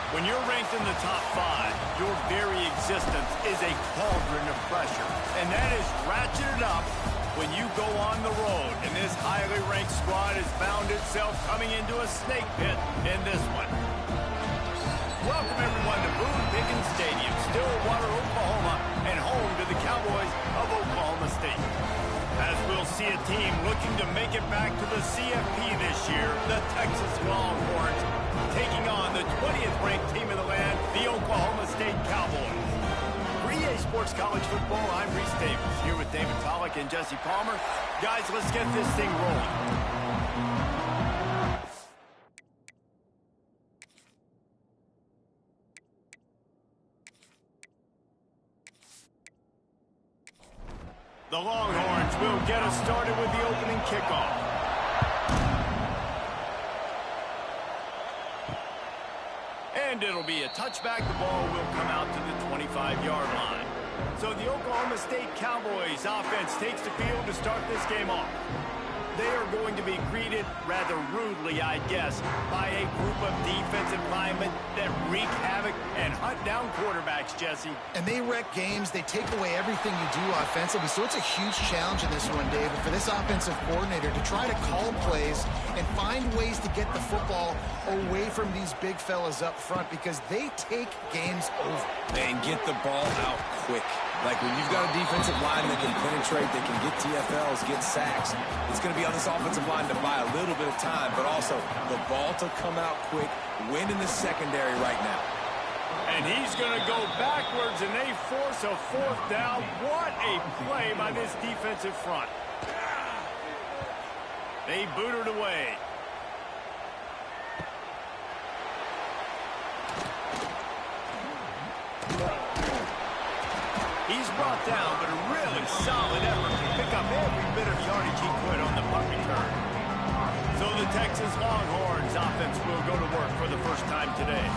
When you're ranked in the top 5, your very existence is a cauldron of pressure. And that is ratcheted up when you go on the road. And this highly ranked squad has found itself coming into a snake pit in this one. Welcome everyone to Boone Pickens Stadium, Stillwater, Oklahoma, and home to the Cowboys of Oklahoma State. As we'll see a team looking to make it back to the CFP this year, the Texas Longhorns, taking on the 20th ranked team in the land, the Oklahoma State Cowboys. For EA Sports College Football, I'm Reese Davis, here with David Pollock and Jesse Palmer. Guys, let's get this thing rolling. The Longhorns will get us started with the opening kickoff. And it'll be a touchback. The ball will come out to the 25-yard line. So the Oklahoma State Cowboys offense takes the field to start this game off. They are going to be greeted rather rudely, I guess, by a group of defensive linemen that wreak havoc and hunt down quarterbacks, Jesse. And they wreck games. They take away everything you do offensively. So it's a huge challenge in this one, David, for this offensive coordinator to try to call plays and find ways to get the football away from these big fellas up front because they take games over. And get the ball out quick. Like when you've got a defensive line that can penetrate, that can get TFLs, get sacks, it's going to be on this offensive line to buy a little bit of time, but also the ball to come out quick, win in the secondary right now. And he's going to go backwards, and they force a fourth down. What a play by this defensive front. They boot it away. He's brought down, but a really solid effort to pick up every bit of yardage he could on the punt return. So the Texas Longhorns offense will go to work for the first time today.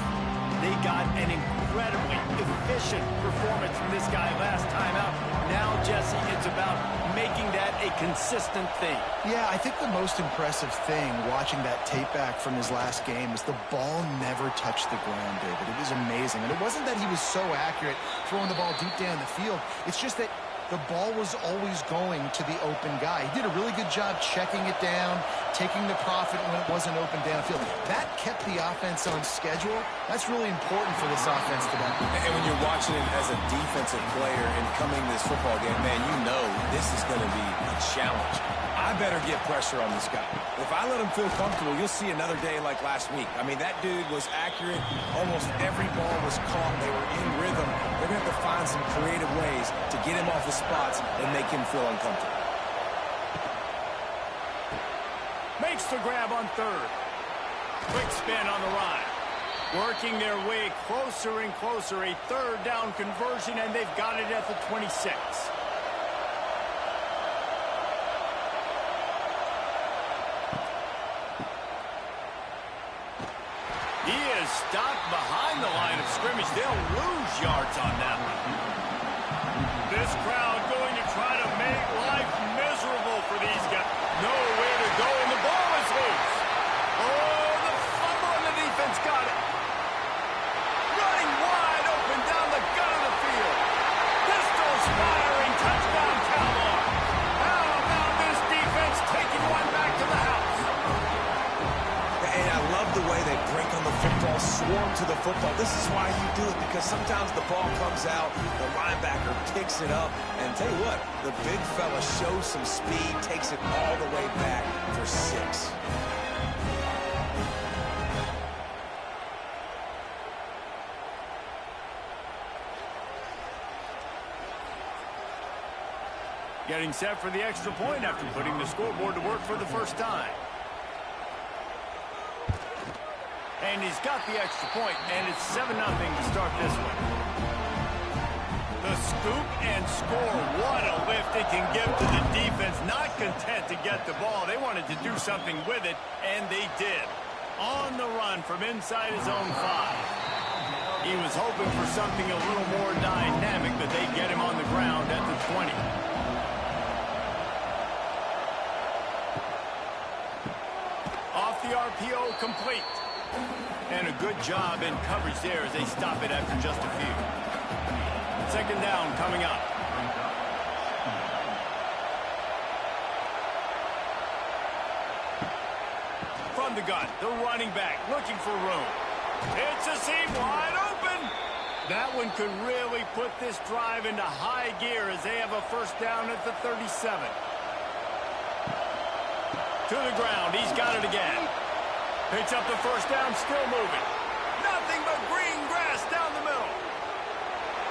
They got an incredibly efficient performance from this guy last time out. Now, Jesse, it's about making that a consistent thing. Yeah, I think the most impressive thing watching that tape back from his last game is the ball never touched the ground, David. It was amazing. And it wasn't that he was so accurate throwing the ball deep down the field. It's just that the ball was always going to the open guy. He did a really good job checking it down, taking the profit when it wasn't open downfield. That kept the offense on schedule. That's really important for this offense today. And when you're watching it as a defensive player and coming to this football game, man, you know this is going to be a challenge. I better get pressure on this guy. If I let him feel comfortable, you'll see another day like last week. I mean, that dude was accurate. Almost every ball was caught. They were in rhythm. They're going to have to find some creative ways to get him off the spots and make him feel uncomfortable. Makes the grab on third. Quick spin on the run. Working their way closer and closer. A third down conversion, and they've got it at the 26. He is stopped behind the line of scrimmage. They'll lose yards on that one. This crowd going to try to make life miserable for these guys. Nowhere to go, and the ball is loose. Oh, the fumble, and the defense got it. Running wide open down the gut of the field. Pistols firing, touchdown Cowboys. How about this defense taking one back to the house? And I love the way they break on the football, swarm to the football. This is why you do it, because sometimes the ball comes out, the linebacker picks it up, and tell you what, the big fella shows some speed, takes it all the way back for 6. Getting set for the extra point after putting the scoreboard to work for the first time. And he's got the extra point, and it's 7-0 to start this one. The scoop and score. What a lift it can give to the defense. Not content to get the ball. They wanted to do something with it, and they did. On the run from inside his own 5. He was hoping for something a little more dynamic, but they get him on the ground at the 20. Off the RPO, complete. And a good job in coverage there as they stop it after just a few. Second down coming up. From the gun, the running back looking for room. It's a seam wide open. That one could really put this drive into high gear as they have a first down at the 37. To the ground, he's got it again. Picks up the first down, still moving. Nothing but green grass down the middle.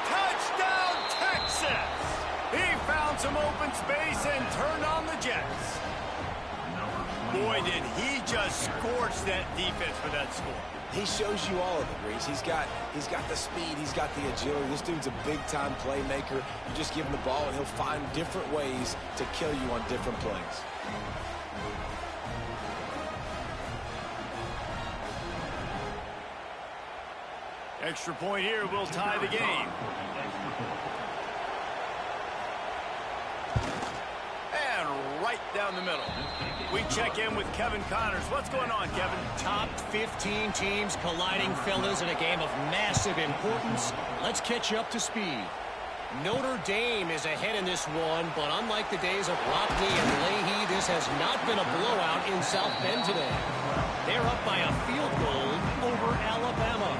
Touchdown, Texas! He found some open space and turned on the Jets. Boy, did he just scorch that defense for that score. He shows you all of it, Reese. He's got the speed. He's got the agility. This dude's a big-time playmaker. You just give him the ball, and he'll find different ways to kill you on different plays. Extra point here will tie the game. And right down the middle. We check in with Kevin Connors. What's going on, Kevin? Top 15 teams colliding, fellas, in a game of massive importance. Let's catch you up to speed. Notre Dame is ahead in this one, but unlike the days of Rockney and Leahy, this has not been a blowout in South Bend today. They're up by a field goal over Alabama.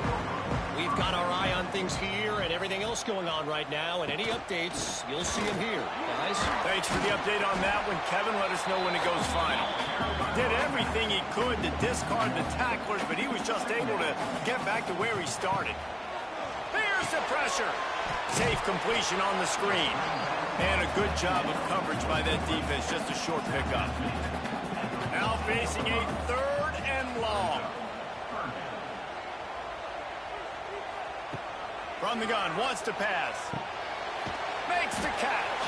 We've got our eye on things here and everything else going on right now, and any updates, you'll see them here, guys. Thanks for the update on that one, Kevin. Let us know when it goes final. Did everything he could to discard the tacklers, but he was just able to get back to where he started. Here's the pressure. Safe completion on the screen. And a good job of coverage by that defense, just a short pickup. Now facing a third and long. From the gun, wants to pass. Makes the catch.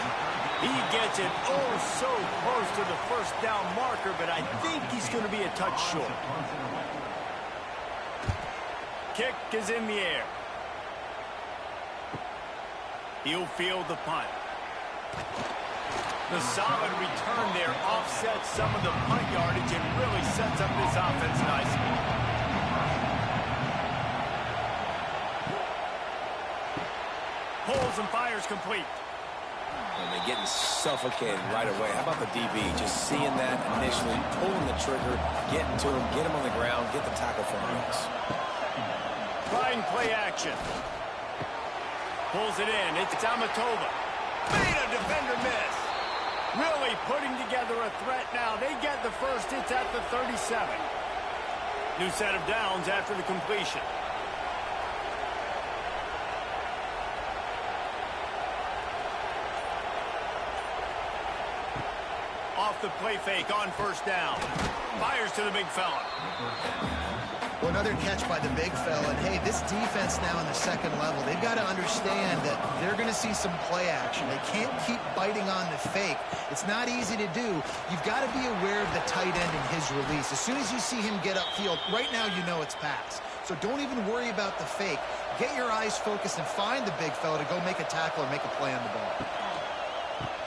He gets it oh so close to the first down marker, but I think he's going to be a touch short. Kick is in the air. He'll field the punt. The solid return there offsets some of the punt yardage and really sets up this offense nicely. Pulls and fires complete. And they're getting suffocated right away. How about the DB? Just seeing that initially, pulling the trigger, getting to him, get him on the ground, get the tackle from Reese. Trying play action. Pulls it in. It's Amatova. Made a defender miss. Really putting together a threat now. They get the first. It's at the 37. New set of downs after the completion. Off the play fake on first down. Fires to the big fella. Well, another catch by the big fella. And, hey, this defense now in the second level, they've got to understand that they're going to see some play action. They can't keep biting on the fake. It's not easy to do. You've got to be aware of the tight end and his release. As soon as you see him get upfield, right now you know it's pass. So don't even worry about the fake. Get your eyes focused and find the big fella to go make a tackle or make a play on the ball.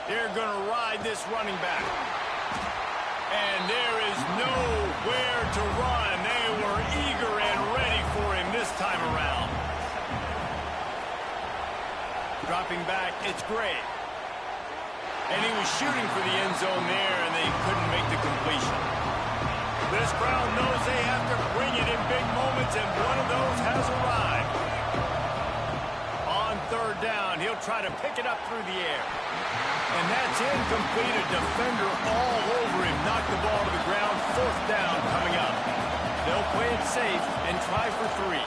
They're going to ride this running back. And there is nowhere to run. They were eager and ready for him this time around. Dropping back, it's Gray. And he was shooting for the end zone there, and they couldn't make the completion. This crowd knows they have to bring it in big moments, and one of those has arrived. On third down, he'll try to pick it up through the air. And that's incomplete. A defender all over him. Knocked the ball to the ground. Fourth down coming up. They'll play it safe and try for three.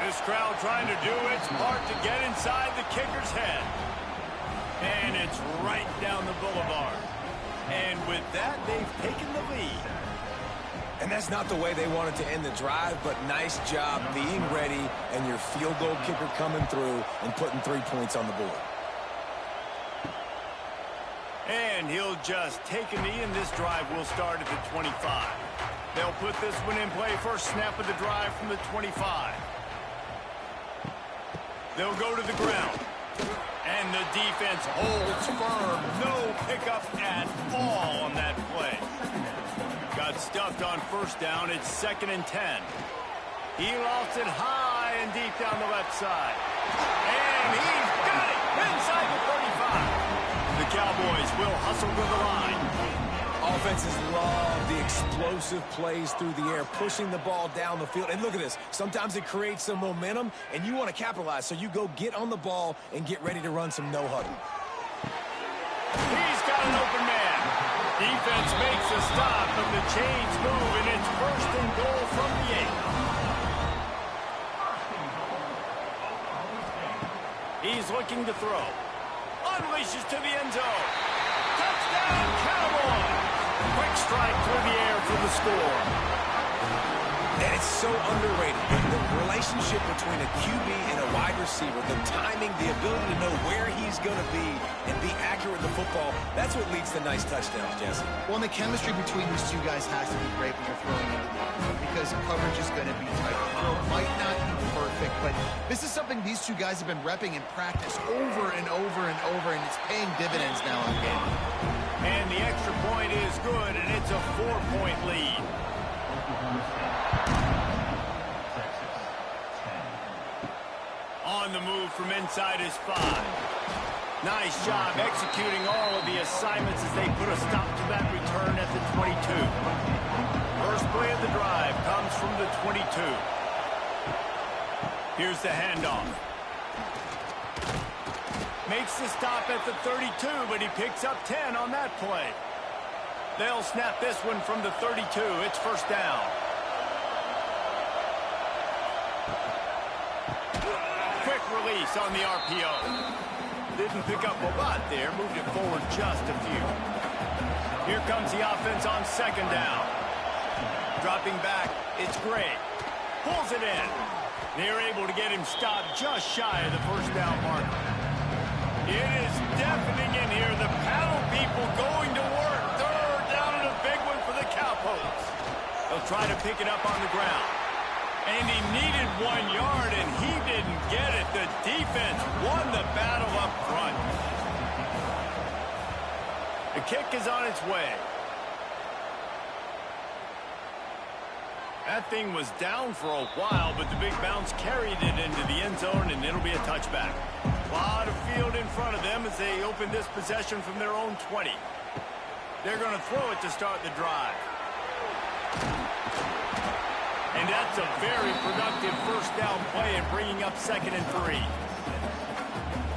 This crowd trying to do its part to get inside the kicker's head. And it's right down the boulevard. And with that, they've taken the lead. And that's not the way they wanted to end the drive, but nice job being ready and your field goal kicker coming through and putting 3 points on the board. And he'll just take a knee, and this drive will start at the 25. They'll put this one in play. First snap of the drive from the 25. They'll go to the ground. And the defense holds firm. No pickup at all on that play. Got got stuffed on first down. It's 2nd and 10. He lost it high and deep down the left side. And he's got it inside the 35. The Cowboys will hustle to the line. Offenses love the explosive plays through the air, pushing the ball down the field. And look at this. Sometimes it creates some momentum, and you want to capitalize. So you go get on the ball and get ready to run some no-huddle. He's got an open man. Defense makes a stop, but the chains move, and it's 1st and goal from the 8. He's looking to throw. Unleashes to the end zone. Touchdown, Cowboys! Quick strike through the air for the score. And it's so underrated. The relationship between a QB and a wide receiver, the timing, the ability to know where he's going to be and be accurate with the football, that's what leads to nice touchdowns, Jesse. Well, and the chemistry between these two guys has to be great when you're throwing into the field because coverage is going to be tight. The throw might not be perfect, but this is something these two guys have been repping in practice over and over and over, and it's paying dividends now in the game. And the extra point is good, and it's a 4-point lead. On the move from inside his 5. Nice job executing all of the assignments as they put a stop to that return at the 22. First play of the drive comes from the 22. Here's the handoff. Makes the stop at the 32, but he picks up 10 on that play. They'll snap this one from the 32. It's 1st down. Quick release on the RPO. Didn't pick up a lot there. Moved it forward just a few. Here comes the offense on 2nd down. Dropping back, it's Gray. Pulls it in. They're able to get him stopped just shy of the 1st down marker. It is deafening in here. The paddle people going to work. 3rd down and a big one for the Cowboys. They'll try to pick it up on the ground. And he needed 1 yard, and he didn't get it. The defense won the battle up front. The kick is on its way. That thing was down for a while, but the big bounce carried it into the end zone, and it'll be a touchback. A lot of field in front of them as they open this possession from their own 20. They're going to throw it to start the drive. And that's a very productive 1st down play and bringing up 2nd and 3.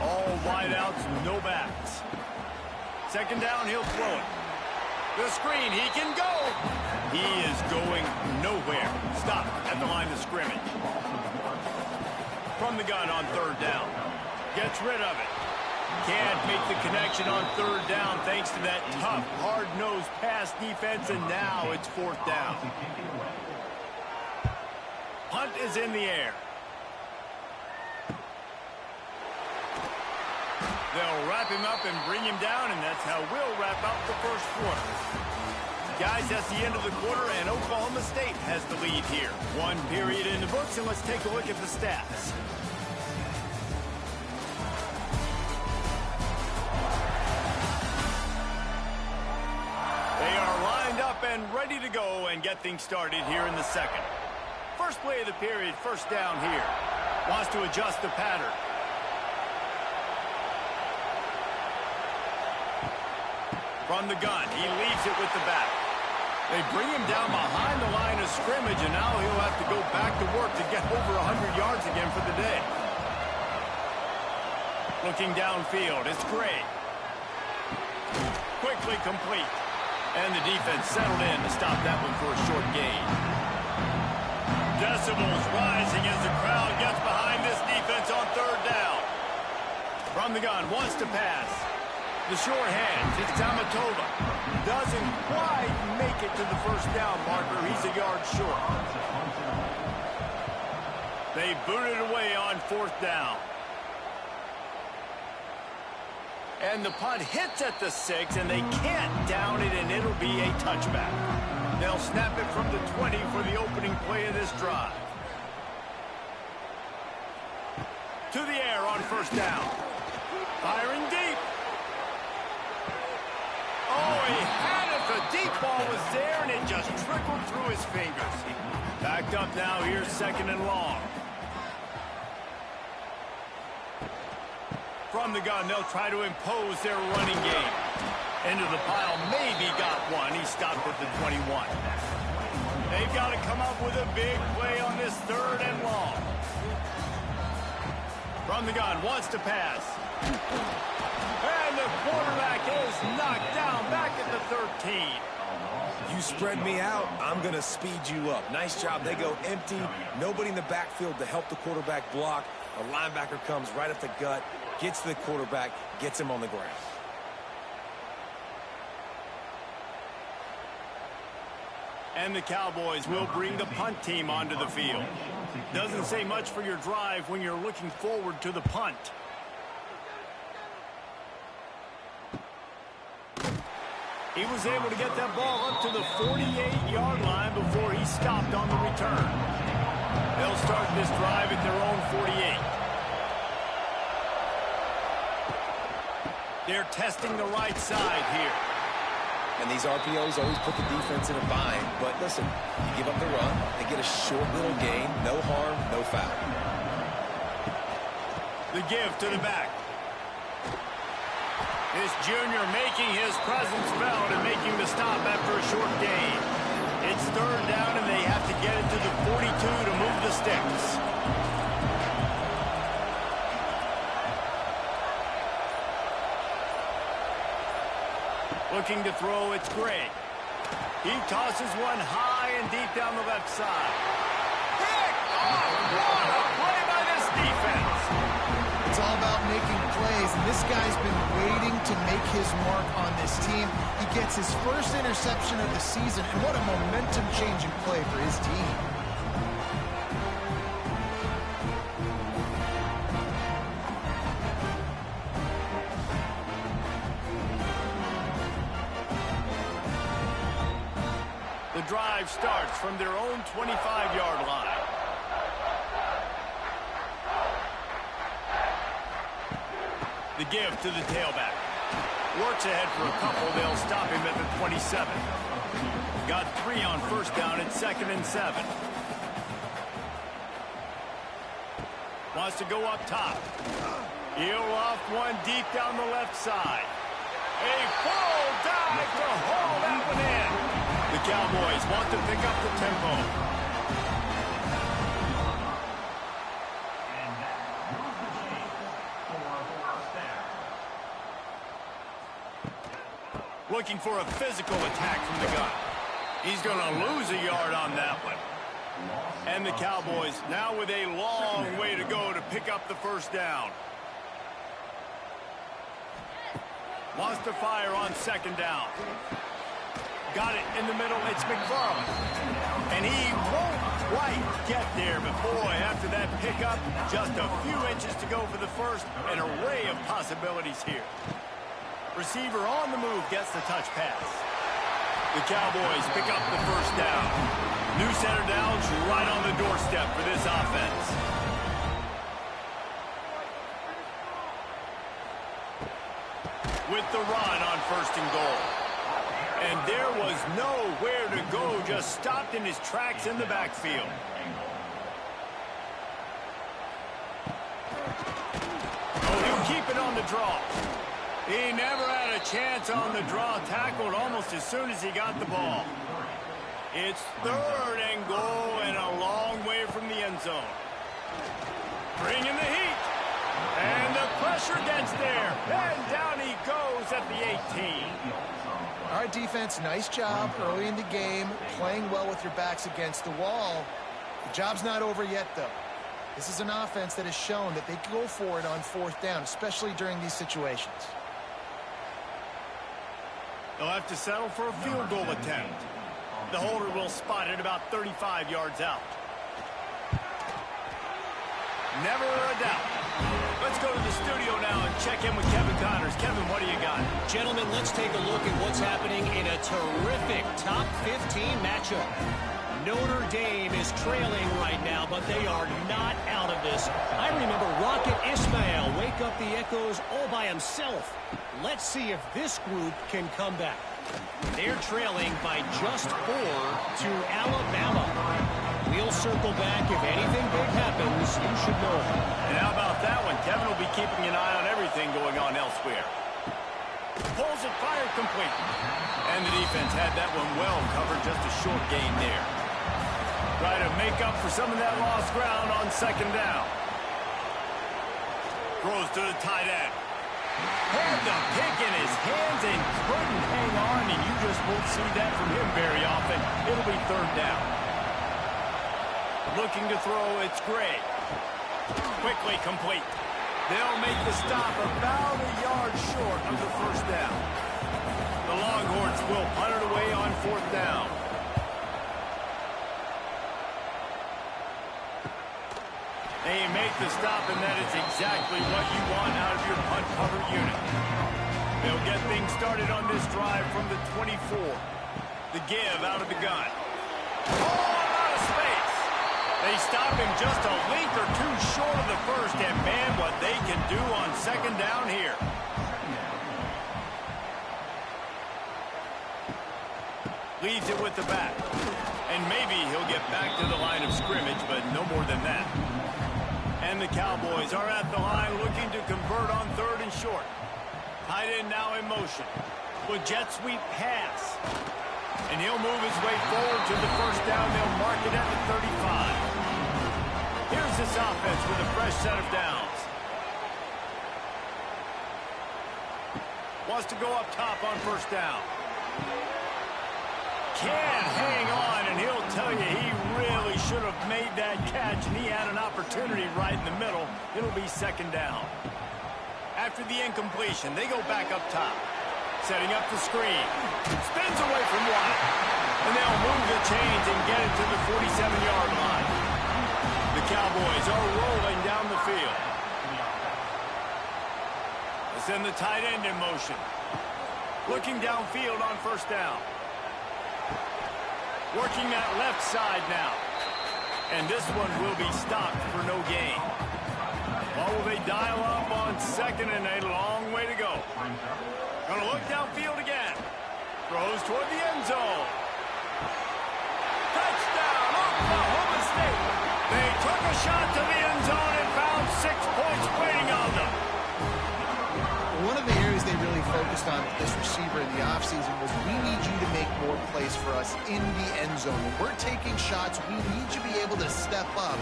All wideouts, no backs. 2nd down, he'll throw it. The screen, he can go. He is going nowhere. Stop at the line of scrimmage. From the gun on 3rd down. Gets rid of it. Can't make the connection on 3rd down thanks to that tough, hard-nosed pass defense, and now it's 4th down. Punt is in the air. They'll wrap him up and bring him down, and that's how we'll wrap up the 1st quarter. Guys, that's the end of the quarter, and Oklahoma State has the lead here. 1 period in the books, and let's take a look at the stats. They are lined up and ready to go and get things started here in the 2nd. First play of the period, 1st down here. Wants to adjust the pattern. From the gun, he leaves it with the back. They bring him down behind the line of scrimmage, and now he'll have to go back to work to get over 100 yards again for the day. Looking downfield, it's Gray. Quickly complete. And the defense settled in to stop that one for a short gain. Decibels rising as the crowd gets behind this defense on 3rd down. From the gun, wants to pass. The short hands, it's Tamatova. Doesn't quite make it to the 1st down marker. He's a yard short. They boot it away on 4th down. And the punt hits at the 6, and they can't down it, and it'll be a touchback. They'll snap it from the 20 for the opening play of this drive. To the air on 1st down. Firing deep. Oh, he had it. The ball was there, and it just trickled through his fingers. Backed up now, here's 2nd and long. From the gun, they'll try to impose their running game. Into the pile, maybe got one. He stopped at the 21. They've got to come up with a big play on this 3rd and long. From the gun, wants to pass. And the quarterback is knocked down back at the 13. You spread me out, I'm going to speed you up. Nice job. They go empty. Nobody in the backfield to help the quarterback block. A linebacker comes right up the gut, gets to the quarterback, gets him on the ground. And the Cowboys will bring the punt team onto the field. Doesn't say much for your drive when you're looking forward to the punt. He was able to get that ball up to the 48-yard line before he stopped on the return. They'll start this drive at their own 48. They're testing the right side here. And these RPOs always put the defense in a bind. But listen, you give up the run, they get a short little gain, no harm, no foul. The give to the back. This junior making his presence felt and making the stop after a short gain. It's 3rd down, and they have to get it to the 42 to move the sticks. Looking to throw, it's Gray. He tosses one high and deep down the left side. Pick off! What a play by this defense! It's all about making plays, and this guy's been waiting to make his mark on this team. He gets his first interception of the season, and what a momentum-changing play for his team. The drive starts from their own 25-yard line. The give to the tailback. Works ahead for a couple. They'll stop him at the 27. Got 3 on 1st down at 2nd and 7. Wants to go up top. He'll off one deep down the left side. A full dive to haul that one in. The Cowboys want to pick up the tempo. Looking for a physical attack from the gun. He's going to lose a yard on that one. And the Cowboys now with a long way to go to pick up the 1st down. Wants to fire on 2nd down. Got it in the middle. It's McFarland. And he won't quite get there. But boy, after that pickup, just a few inches to go for the 1st. An array of possibilities here. Receiver on the move gets the touch pass. The Cowboys pick up the 1st down. New center downs right on the doorstep for this offense. With the run on 1st and goal. And there was nowhere to go, just stopped in his tracks in the backfield. Oh, he'll keep it on the draw. He never had a chance on the draw, tackled almost as soon as he got the ball. It's 3rd and goal and a long way from the end zone. Bringing the heat. And the pressure gets there. And down he goes at the 18. All right, defense, nice job early in the game, playing well with your backs against the wall. The job's not over yet, though. This is an offense that has shown that they can go for it on 4th down, especially during these situations. They'll have to settle for a field goal attempt. The holder will spot it about 35 yards out. Never a doubt. Let's go to the studio now and check in with Kevin Connors. Kevin, what do you got? Gentlemen, let's take a look at what's happening in a terrific top 15 matchup. Notre Dame is trailing right now, but they are not out of this. I remember Rocket Ismail wake up the echoes all by himself. Let's see if this group can come back. They're trailing by just 4 to Alabama. We'll circle back. If anything big happens, you should know. And how about that one? Kevin will be keeping an eye on everything going on elsewhere. Pulls it, fired, complete. And the defense had that one well covered, just a short gain there. Try to make up for some of that lost ground on second down. Throws to the tight end. Had the pick in his hands and couldn't hang on, and you just won't see that from him very often. It'll be third down. Looking to throw, it's Gray. Quickly complete. They'll make the stop about a yard short of the first down. The Longhorns will punt it away on fourth down. They make the stop, and that is exactly what you want out of your punt cover unit. They'll get things started on this drive from the 24. The give out of the gun. Oh, out of space. They stop him just a length or two short of the first, and man, what they can do on second down here. Leaves it with the back. And maybe he'll get back to the line of scrimmage, but no more than that. And the Cowboys are at the line looking to convert on third and short. Tight end now in motion. With jet sweep pass. And he'll move his way forward to the first down. They'll mark it at the 35. Here's this offense with a fresh set of downs. Wants to go up top on first down. Can't hang on, and he'll tell you he really should have made that catch, and he had an opportunity right in the middle. It'll be second down. After the incompletion, they go back up top. Setting up the screen. Spins away from one. And they'll move the chains and get it to the 47-yard line. The Cowboys are rolling down the field. They send the tight end in motion. Looking downfield on first down. Working that left side now. And this one will be stopped for no gain. Or will they dial up on second, and a long way to go. Gonna look downfield again. Throws toward the end zone. Touchdown, Oklahoma State. They took a shot to the end zone and found 6 points waiting on them. One of the areas they really focused on with this receiver in the offseason was, we need you to make more plays for us in the end zone. When we're taking shots, we need you to be able to step up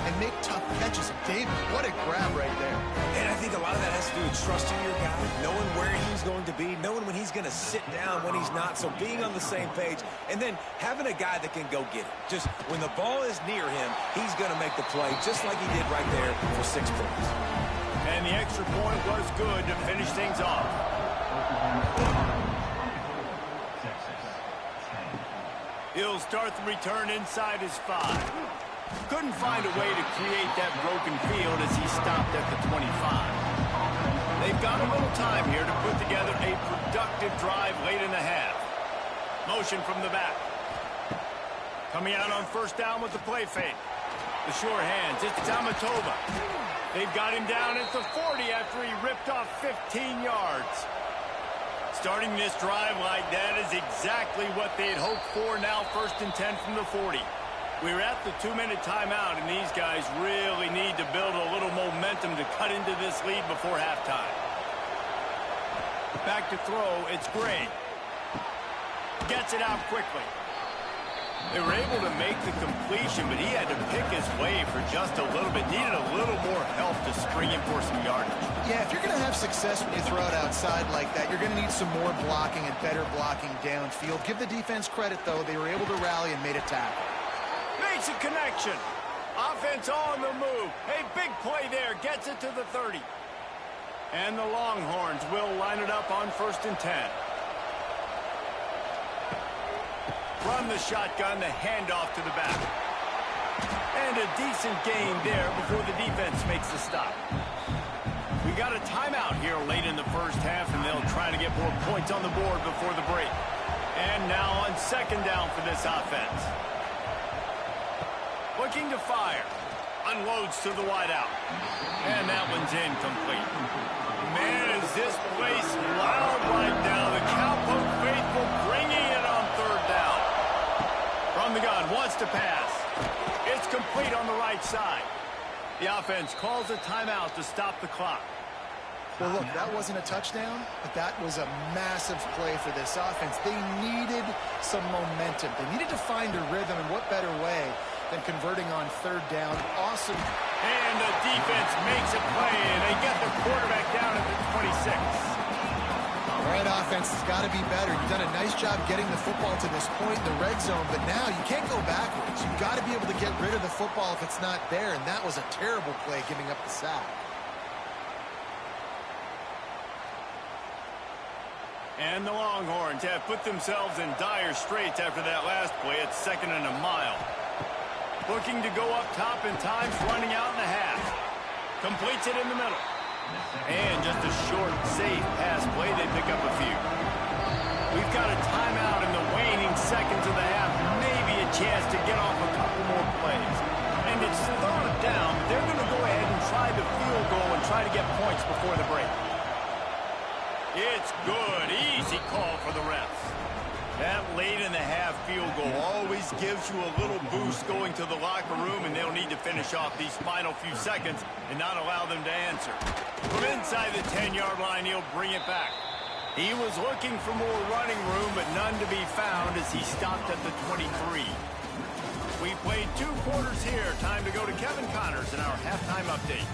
and make tough catches. David, what a grab right there. And I think a lot of that has to do with trusting your guy, knowing where he's going to be, knowing when he's going to sit down, when he's not, so being on the same page, and then having a guy that can go get it. Just when the ball is near him, he's going to make the play, just like he did right there for 6 points. And the extra point was good to finish things off. He'll start the return inside his 5. Couldn't find a way to create that broken field as he stopped at the 25. They've got a little time here to put together a productive drive late in the half. Motion from the back. Coming out on first down with the play fake. The sure hands, it's Tamatova. They've got him down at the 40 after he ripped off 15 yards. Starting this drive like that is exactly what they had hoped for. Now first and 10 from the 40. We're at the 2-minute timeout, and these guys really need to build a little momentum to cut into this lead before halftime. Back to throw, it's Gray. Gets it out quickly. They were able to make the completion, but he had to pick his way for just a little bit. Needed a little more help to spring him for some yardage. Yeah, if you're going to have success when you throw it outside like that, you're going to need some more blocking and better blocking downfield. Give the defense credit, though. They were able to rally and made a tackle. Makes a connection. Offense on the move. A big play there. Gets it to the 30. And the Longhorns will line it up on first and 10. From the shotgun, the handoff to the back. And a decent gain there before the defense makes the stop. We got a timeout here late in the first half, and they'll try to get more points on the board before the break. And now on second down for this offense. Looking to fire. Unloads to the wideout. And that one's incomplete. Man, is this place loud right now. The Cowboy faithful bringing it on third down. From the gun, wants to pass. It's complete on the right side. The offense calls a timeout to stop the clock. Well, look, that wasn't a touchdown, but that was a massive play for this offense. They needed some momentum. They needed to find a rhythm, and what better way than converting on third down. Awesome. And the defense makes a play, and they get the quarterback down at the 26. All right, offense has got to be better. You've done a nice job getting the football to this point in the red zone, but now you can't go backwards. You've got to be able to get rid of the football if it's not there, and that was a terrible play giving up the sack. And the Longhorns have put themselves in dire straits after that last play. It's 2nd and a mile. Looking to go up top in times, running out in the half. Completes it in the middle. And just a short, safe pass play. They pick up a few. We've got a timeout in the waning seconds of the half. Maybe a chance to get off a couple more plays. And it's 3rd down. They're going to go ahead and try the field goal and try to get points before the break. It's good. Easy call for the refs. That late in the half field goal always gives you a little boost going to the locker room, and they'll need to finish off these final few seconds and not allow them to answer. From inside the 10-yard line, he'll bring it back. He was looking for more running room, but none to be found as he stopped at the 23. We played 2 quarters here. Time to go to Kevin Connors in our halftime update.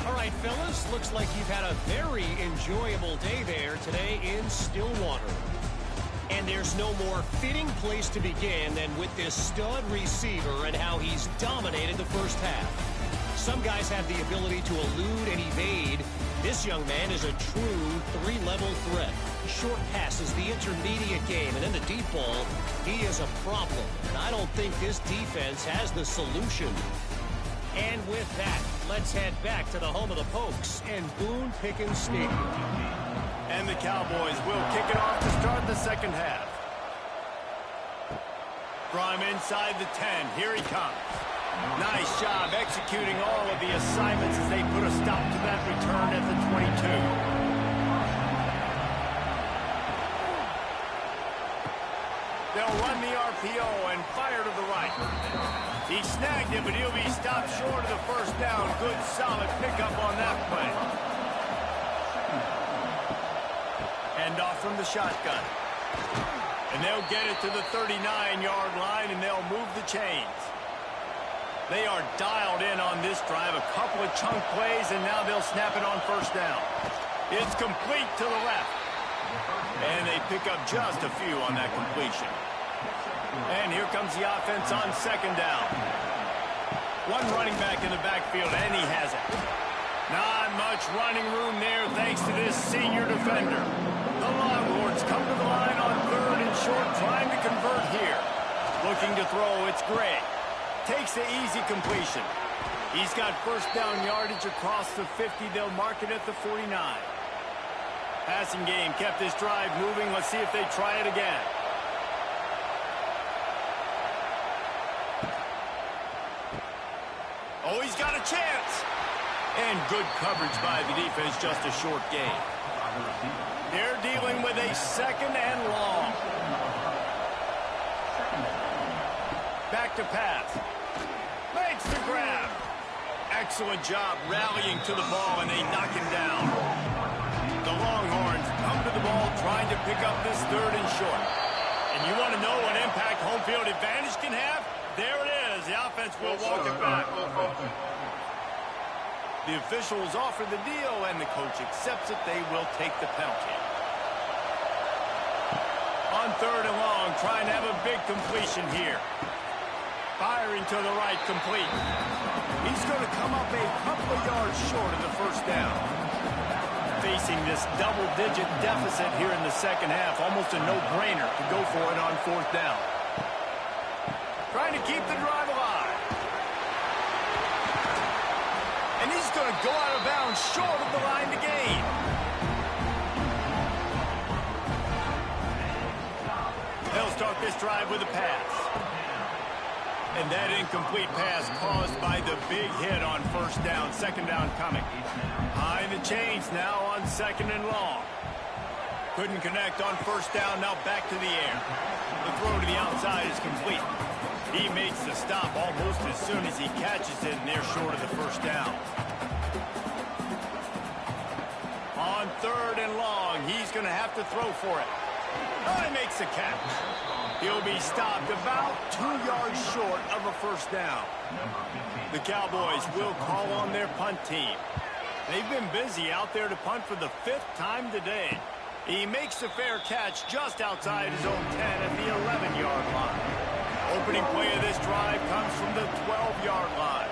All right, fellas, looks like you've had a very enjoyable day there today in Stillwater. And there's no more fitting place to begin than with this stud receiver and how he's dominated the first half. Some guys have the ability to elude and evade. This young man is a true 3-level threat. Short passes, the intermediate game, and then the deep ball. He is a problem, and I don't think this defense has the solution. And with that, let's head back to the home of the Pokes in Boone Pickens Stadium. And the Cowboys will kick it off to start the second half. From inside the 10, here he comes. Nice job executing all of the assignments as they put a stop to that return at the 22. They'll run the RPO and fire to the right. He snagged it, but he'll be stopped short of the first down. Good, solid pickup on that play. End off from the shotgun. And they'll get it to the 39-yard line, and they'll move the chains. They are dialed in on this drive. A couple of chunk plays, and now they'll snap it on first down. It's complete to the left. And they pick up just a few on that completion. And here comes the offense on second down. One running back in the backfield, and he has it. Not much running room there thanks to this senior defender. The Longhorns come to the line on 3rd and short, trying to convert here. Looking to throw, it's Gray. Takes the easy completion. He's got first down yardage across the 50. They'll mark it at the 49. Passing game kept this drive moving. Let's see if they try it again. Oh, he's got a chance. And good coverage by the defense, just a short gain. They're dealing with a 2nd and long. Back to pass. Makes the grab. Excellent job rallying to the ball, and they knock him down. The Longhorns come to the ball trying to pick up this 3rd and short. And you want to know what impact home field advantage can have? There it is. The offense will walk it back. The officials offer the deal, and the coach accepts it. They will take the penalty. On 3rd and long, trying to have a big completion here. Firing to the right, complete. He's going to come up a couple of yards short of the first down. Facing this double-digit deficit here in the second half, almost a no-brainer to go for it on 4th down. Trying to keep the drive alive. And he's going to go out of bounds short of the line to gain. They'll start this drive with a pass. And that incomplete pass caused by the big hit on first down. Second down coming. High in the chains now on second and long. Couldn't connect on first down. Now back to the air. The throw to the outside is complete. He makes the stop almost as soon as he catches it, and they're short of the first down. On third and long, he's going to have to throw for it. Oh, he makes the catch. He'll be stopped about 2 yards short of a first down. The Cowboys will call on their punt team. They've been busy out there to punt for the 5th time today. He makes the fair catch just outside his own 10 at the 11-yard line. Opening play of this drive comes from the 12-yard line.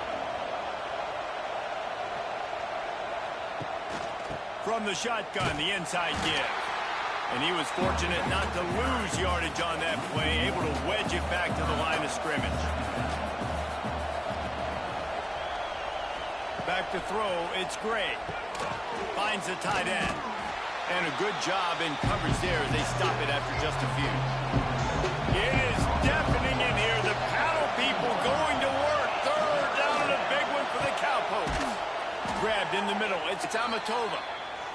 From the shotgun, the inside give. And he was fortunate not to lose yardage on that play, able to wedge it back to the line of scrimmage. Back to throw, it's Gray. Finds the tight end. And a good job in coverage there as they stop it after just a few. It is deafening in here. The paddle people going to work. Third down and a big one for the Cowboys. Grabbed in the middle. It's Amatova.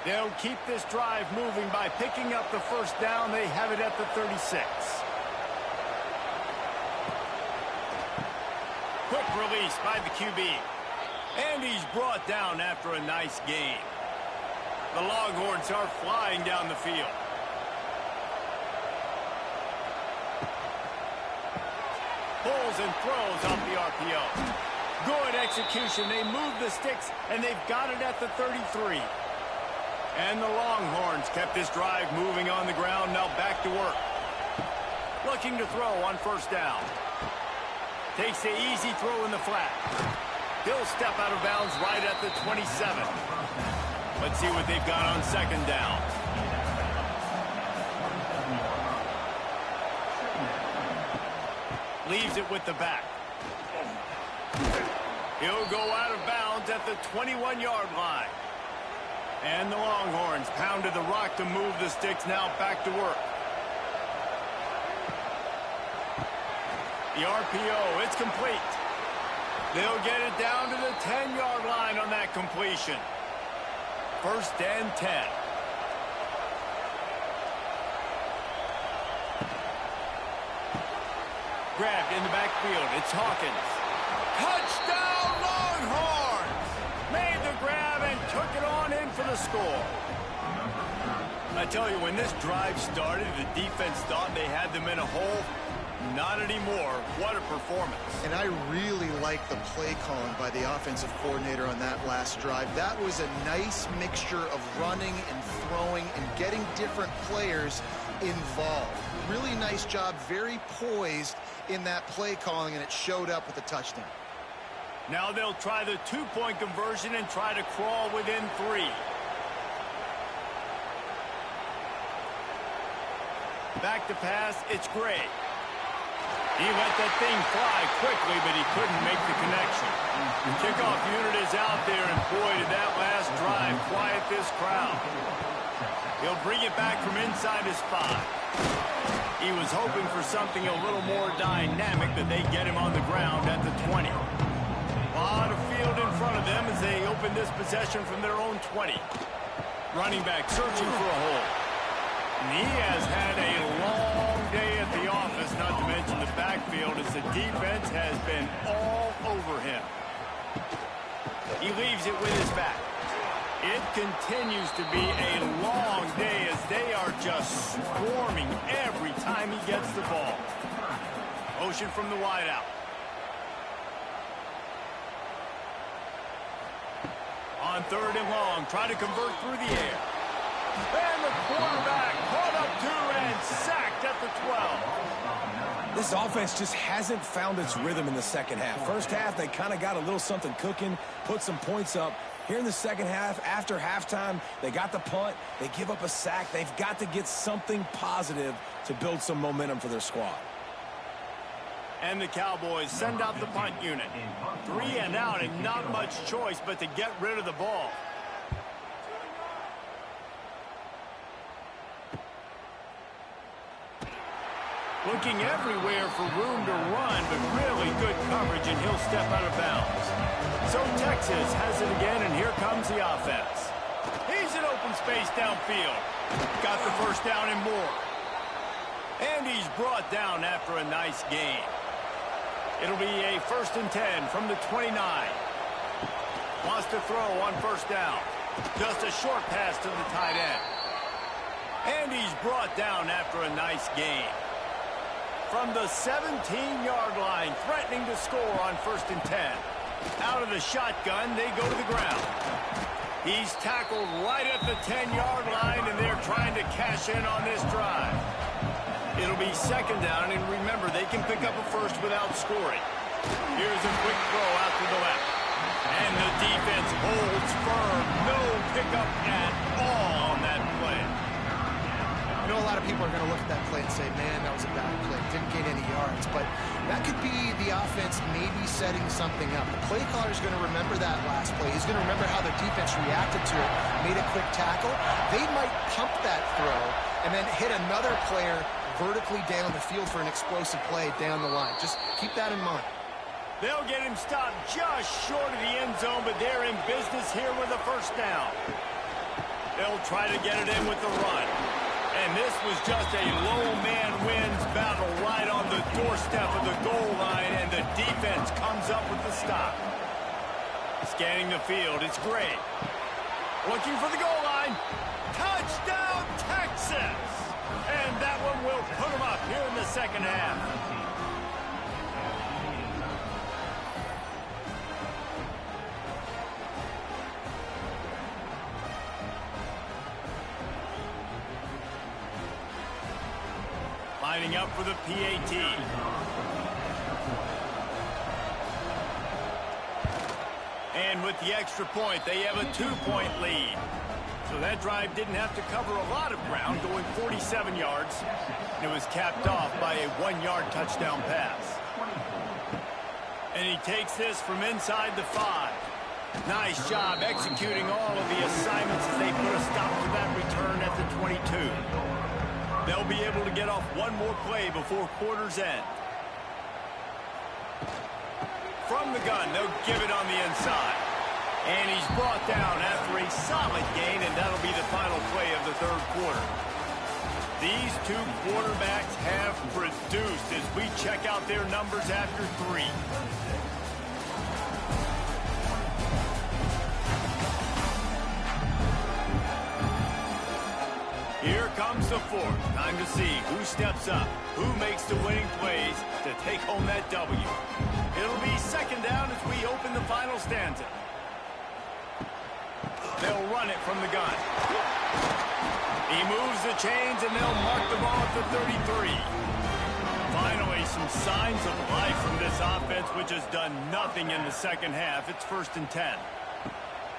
They'll keep this drive moving by picking up the first down. They have it at the 36. Quick release by the QB. And he's brought down after a nice gain. The Longhorns are flying down the field. Pulls and throws off the RPO. Good execution. They move the sticks, and they've got it at the 33. And the Longhorns kept this drive moving on the ground. Now back to work. Looking to throw on first down. Takes the easy throw in the flat. He'll step out of bounds right at the 27. Let's see what they've got on second down. Leaves it with the back. He'll go out of bounds at the 21-yard line. And the Longhorns pounded the rock to move the sticks. Now back to work. The RPO, it's complete. They'll get it down to the 10-yard line on that completion. First and 10. Grabbed in the backfield. It's Hawkins. Touchdown, Longhorns! Made the grab and took it on in for the score. I tell you, when this drive started, the defense thought they had them in a hole. Not anymore. What a performance. And I really like the play calling by the offensive coordinator on that last drive. That was a nice mixture of running and throwing and getting different players involved. Really nice job, very poised in that play calling, and it showed up with a touchdown. Now they'll try the two-point conversion and try to crawl within 3. Back to pass, it's Gray. He let that thing fly quickly, but he couldn't make the connection. The kickoff unit is out there, and boy, did that last drive quiet this crowd. He'll bring it back from inside his 5. He was hoping for something a little more dynamic, but they get him on the ground at the 20. A lot of field in front of them as they open this possession from their own 20. Running back searching for a hole. And he has had a long day at the office, not to mention the backfield, as the defense has been all over him. He leaves it with his back. It continues to be a long day as they are just swarming every time he gets the ball. Motion from the wideout. On third and long, try to convert through the air. And the quarterback caught up to and sacked at the 12. This offense just hasn't found its rhythm in the second half. First half, they kind of got a little something cooking, put some points up. Here in the second half, after halftime, they got the punt, they give up a sack. They've got to get something positive to build some momentum for their squad. And the Cowboys send out the punt unit. 3 and out, and not much choice but to get rid of the ball. Looking everywhere for room to run, but really good coverage, and he'll step out of bounds. So Texas has it again, and here comes the offense. He's in open space downfield. Got the first down and more. And he's brought down after a nice gain. It'll be a 1st and 10 from the 29. Wants to throw on first down. Just a short pass to the tight end. And he's brought down after a nice gain. From the 17-yard line, threatening to score on 1st and 10. Out of the shotgun, they go to the ground. He's tackled right at the 10-yard line, and they're trying to cash in on this drive. It'll be 2nd down, and remember, they can pick up a first without scoring. Here's a quick throw out to the left. And the defense holds firm. No pickup at all on that play. I know a lot of people are going to look at that play and say, man, that was a bad play. Didn't gain any yards. But that could be the offense maybe setting something up. The play caller is going to remember that last play. He's going to remember how the defense reacted to it, made a quick tackle. They might pump that throw and then hit another player vertically down the field for an explosive play down the line. Just keep that in mind. They'll get him stopped just short of the end zone, but they're in business here with a first down. They'll try to get it in with the run. And this was just a low man wins battle right on the doorstep of the goal line, and the defense comes up with the stop. Scanning the field, it's Gray. Looking for the goal line. Touchdown, Texas! And that one will put them up here in the 2nd half. Lining up for the PAT. And with the extra point, they have a 2-point lead. So that drive didn't have to cover a lot of ground, going 47 yards. And it was capped off by a 1-yard touchdown pass. And he takes this from inside the 5. Nice job executing all of the assignments as they put a stop to that return at the 22. They'll be able to get off one more play before quarter's end. From the gun, they'll give it on the inside. And he's brought down after a solid gain, and that'll be the final play of the 3rd quarter. These two quarterbacks have produced as we check out their numbers after 3. Here comes the 4th. Time to see who steps up, who makes the winning plays to take home that W. It'll be 2nd down as we open the final stanza. They'll run it from the gun. He moves the chains, and they'll mark the ball at the 33. Finally, some signs of life from this offense, which has done nothing in the 2nd half. It's 1st and 10.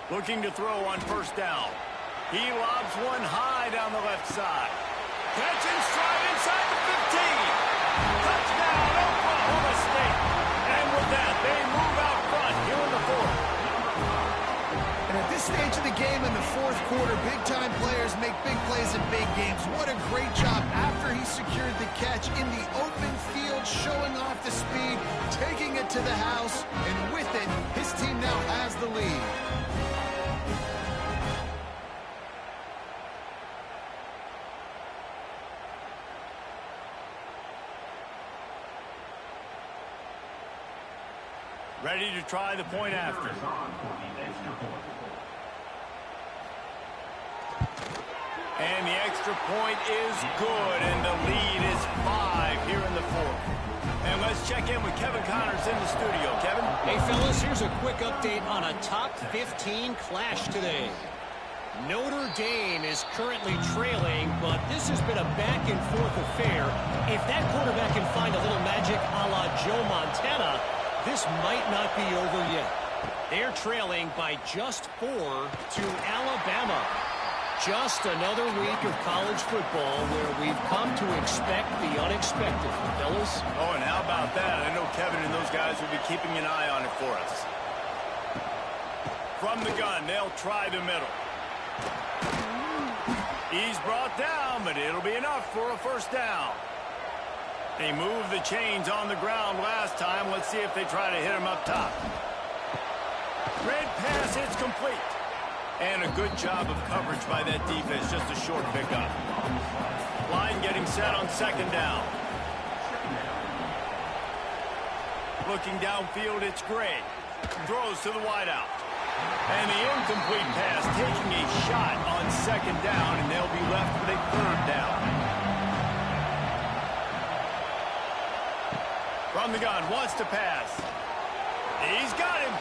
Looking to throw on first down. He lobs one high down the left side. Catch and stride inside the 15. Touchdown, Oklahoma State. And with that, they move out front here in the 4th. And at this stage of the game in the 4th quarter, big-time players make big plays in big games. What a great job after he secured the catch in the open field, showing off the speed, taking it to the house, and with it, his team now has the lead. Ready to try the point after. And the extra point is good, and the lead is 5 here in the 4th. And let's check in with Kevin Connors in the studio. Kevin? Hey, fellas, here's a quick update on a top 15 clash today. Notre Dame is currently trailing, but this has been a back-and-forth affair. If that quarterback can find a little magic a la Joe Montana, this might not be over yet. They're trailing by just 4 to Alabama. Just another week of college football where we've come to expect the unexpected, fellas. Oh, and how about that? I know Kevin and those guys will be keeping an eye on it for us. From the gun, they'll try the middle. He's brought down, but it'll be enough for a first down. They moved the chains on the ground last time. Let's see if they try to hit him up top. Red pass, it's complete. And a good job of coverage by that defense. Just a short pickup. Line getting set on second down. Looking downfield, it's Gray. Throws to the wideout. And the incomplete pass, taking a shot on second down, and they'll be left with a third down. From the gun, wants to pass. He's got him.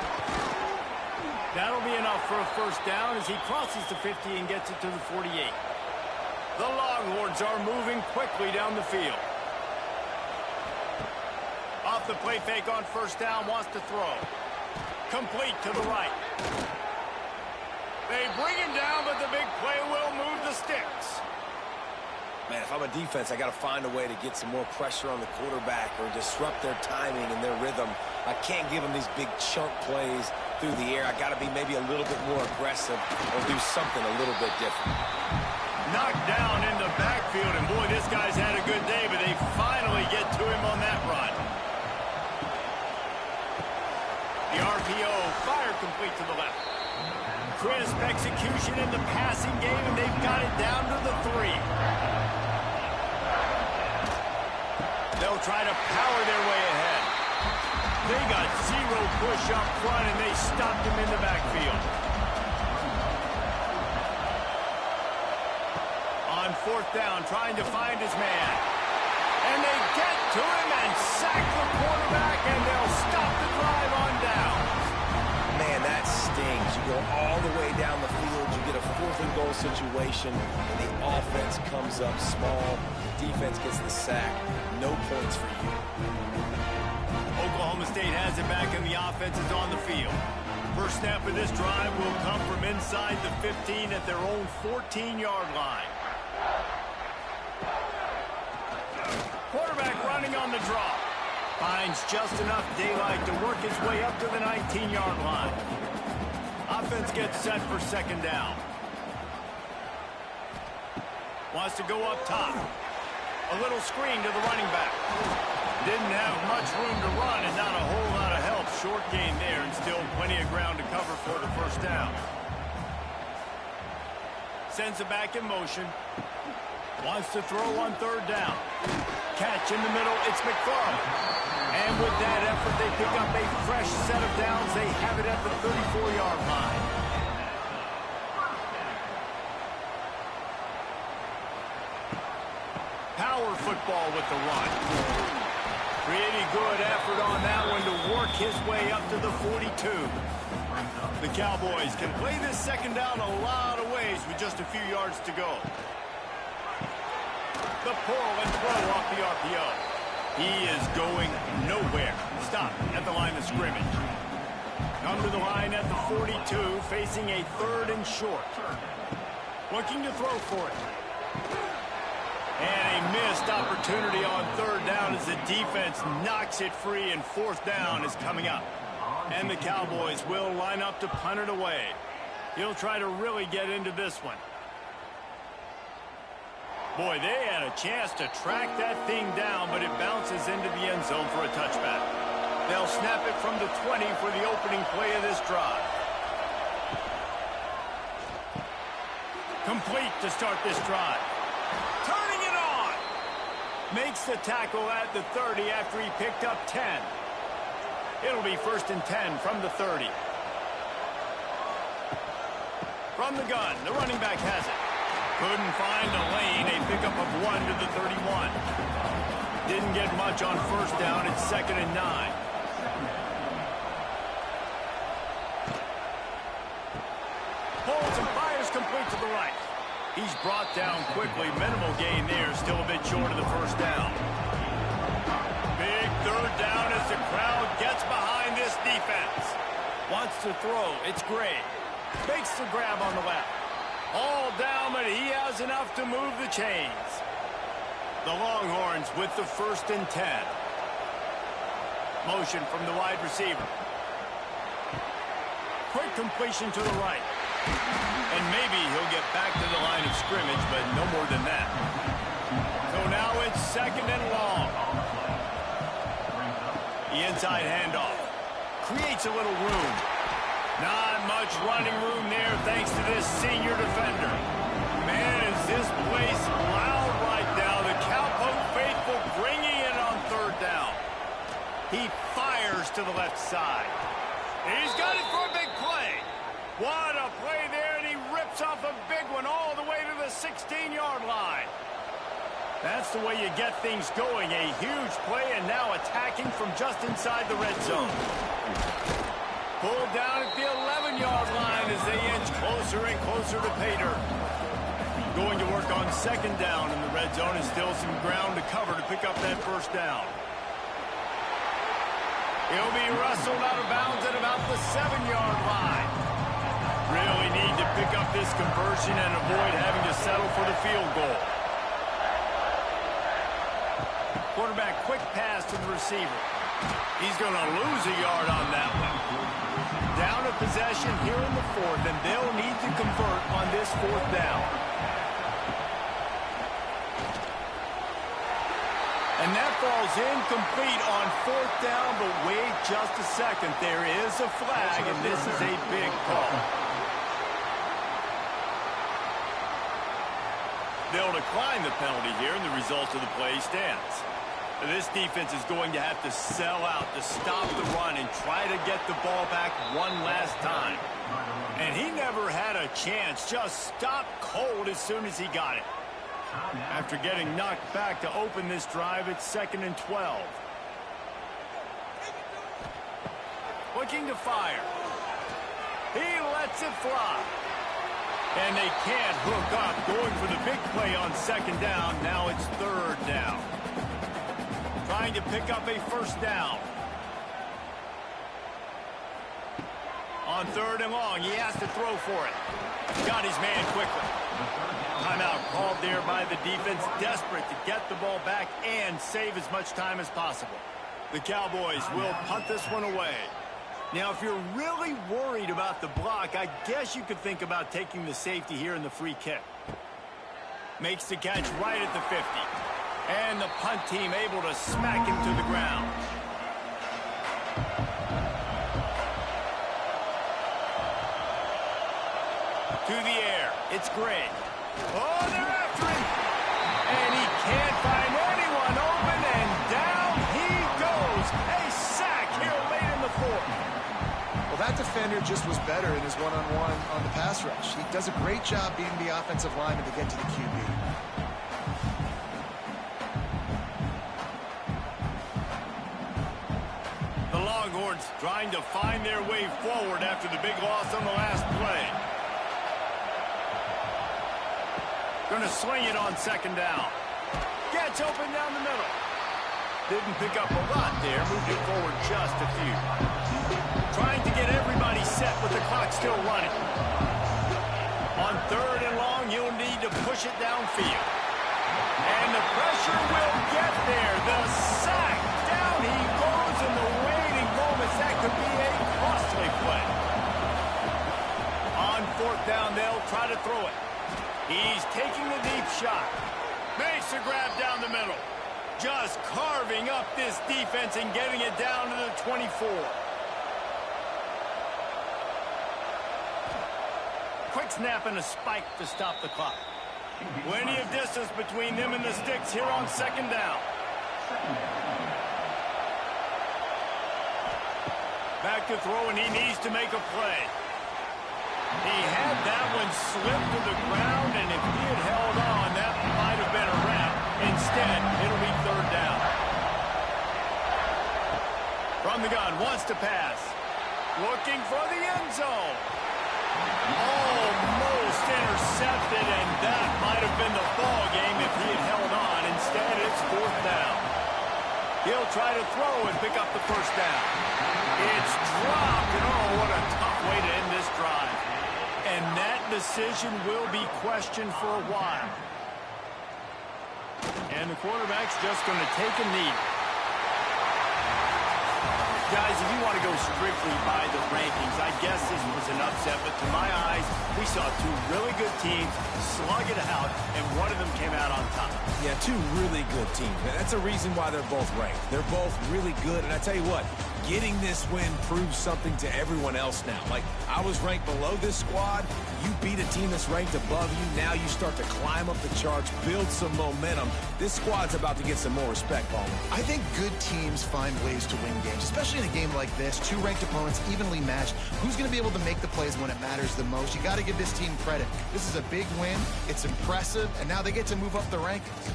That'll be enough for a first down as he crosses the 50 and gets it to the 48. The Longhorns are moving quickly down the field. Off the play fake on first down, wants to throw. Complete to the right. They bring him down, but the big play will move the sticks. Man, if I'm a defense, I got to find a way to get some more pressure on the quarterback or disrupt their timing and their rhythm. I can't give them these big chunk plays through the air. I got to be maybe a little bit more aggressive or do something a little bit different. Knocked down in the backfield, and boy, this guy's had a good day, but they finally get to him on that run. The RPO, fire complete to the left. Crisp execution in the passing game, and they've got it down to the 3. They'll try to power their way ahead. They got zero push up front, and they stopped him in the backfield. On fourth down, trying to find his man. And they get to him and sack the quarterback, and they'll stop the drive on down. Man, that stings. You go all the way down the field, you get a 4th and goal situation, and the offense comes up small. Defense gets the sack. No points for you. Oklahoma State has it back, and the offense is on the field. First snap of this drive will come from inside the 15 at their own 14-yard line. Quarterback running on the draw. Finds just enough daylight to work his way up to the 19-yard line. Offense gets set for second down. Wants to go up top. A little screen to the running back. Didn't have much room to run and not a whole lot of help. Short gain there and still plenty of ground to cover for the first down. Sends it back in motion. Wants to throw on third down. Catch in the middle, it's McFarland. And with that effort, they pick up a fresh set of downs. They have it at the 34-yard line. Power football with the run. Pretty good effort on that one to work his way up to the 42. The Cowboys can play this second down a lot of ways with just a few yards to go. The pull and throw off the RPO. He is going nowhere. Stop at the line of scrimmage. Come to the line at the 42, facing a 3rd and short. Looking to throw for it. And a missed opportunity on third down as the defense knocks it free, and fourth down is coming up. And the Cowboys will line up to punt it away. He'll try to really get into this one. Boy, they had a chance to track that thing down, but it bounces into the end zone for a touchback. They'll snap it from the 20 for the opening play of this drive. Complete to start this drive. Turning it on. Makes the tackle at the 30 after he picked up 10. It'll be 1st and 10 from the 30. From the gun, the running back has it. Couldn't find a lane. A pickup of 1 to the 31. Didn't get much on first down. It's 2nd and 9. Pulls and fires complete to the right. He's brought down quickly. Minimal gain there. Still a bit short of the first down. Big third down as the crowd gets behind this defense. Wants to throw. It's Gray. Makes the grab on the left. All down, but he has enough to move the chains. The Longhorns with the 1st and 10. Motion from the wide receiver. Quick completion to the right. And maybe he'll get back to the line of scrimmage, but no more than that. So now it's 2nd and long. The inside handoff. Creates a little room. Not much running room there thanks to this senior defender. Man, is this place loud right now. The Cowboy faithful bringing it on third down. He fires to the left side. He's got it for a big play. What a play there, and he rips off a big one all the way to the 16-yard line. That's the way you get things going. A huge play, and now attacking from just inside the red zone. Pulled down at the 11-yard line as they inch closer and closer to pay dirt. Going to work on second down in the red zone, and still some ground to cover to pick up that first down. He'll be wrestled out of bounds at about the 7-yard line. Really need to pick up this conversion and avoid having to settle for the field goal. Quarterback quick pass to the receiver. He's going to lose a yard on that one. Down a possession here in the fourth, and they'll need to convert on this fourth down. And that falls incomplete on fourth down, but wait just a second. There is a flag, and this is a big call. They'll decline the penalty here, and the result of the play stands. This defense is going to have to sell out to stop the run and try to get the ball back one last time. And he never had a chance, just stopped cold as soon as he got it. After getting knocked back to open this drive, it's 2nd and 12. Looking to fire. He lets it fly. And they can't hook up, going for the big play on second down. Now it's third down. Trying to pick up a first down. On third and long, he has to throw for it. Got his man quickly. Timeout called there by the defense, desperate to get the ball back and save as much time as possible. The Cowboys will punt this one away. Now, if you're really worried about the block, I guess you could think about taking the safety here in the free kick. Makes the catch right at the 50. And the punt team able to smack him to the ground. To the air. It's Gray. Oh, they're after him. And he can't find anyone open, and down he goes. A sack here late in the fourth. Well, that defender just was better in his one-on-one on the pass rush. He does a great job beating the offensive lineman to get to the QB. The Longhorns trying to find their way forward after the big loss on the last play. Going to swing it on second down. Gets open down the middle. Didn't pick up a lot there. Moved it forward just a few. Trying to get everybody set with the clock still running. On third and long, you'll need to push it downfield. And the pressure will get there. The sack. Down he goes in the waiting moments. That could be a costly play. On fourth down, they'll try to throw it. He's taking the deep shot. Makes a grab down the middle. Just carving up this defense and getting it down to the 24. Quick snap and a spike to stop the clock. Plenty of distance between them and the sticks here on second down. Back to throw, and he needs to make a play. He had that one slip to the ground, and if he had held on, that might have been a wrap. Instead, it'll be third down. From the gun, wants to pass. Looking for the end zone. Almost intercepted, and that might have been the ball game if he had held on. Instead, it's fourth down. He'll try to throw and pick up the first down. It's dropped, and oh, what a tough way to end this drive. And that decision will be questioned for a while. And the quarterback's just going to take a knee. Guys, if you want to go strictly by the rankings, I guess this was an upset, but to my eyes, we We saw two really good teams slug it out, and one of them came out on top. Yeah, two really good teams. And that's a reason why they're both ranked. They're both really good. And I tell you what, getting this win proves something to everyone else now. Like, I was ranked below this squad. You beat a team that's ranked above you. Now you start to climb up the charts, build some momentum. This squad's about to get some more respect, Palmer. I think good teams find ways to win games, especially in a game like this. Two ranked opponents, evenly matched. Who's going to be able to make the plays when it matters the most? You got to give this team credit. This is a big win. It's impressive, and now they get to move up the rankings.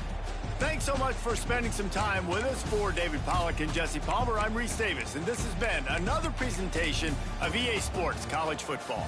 Thanks so much for spending some time with us. For David Pollack and Jesse Palmer, I'm Reese Davis, and this has been another presentation of EA Sports College Football.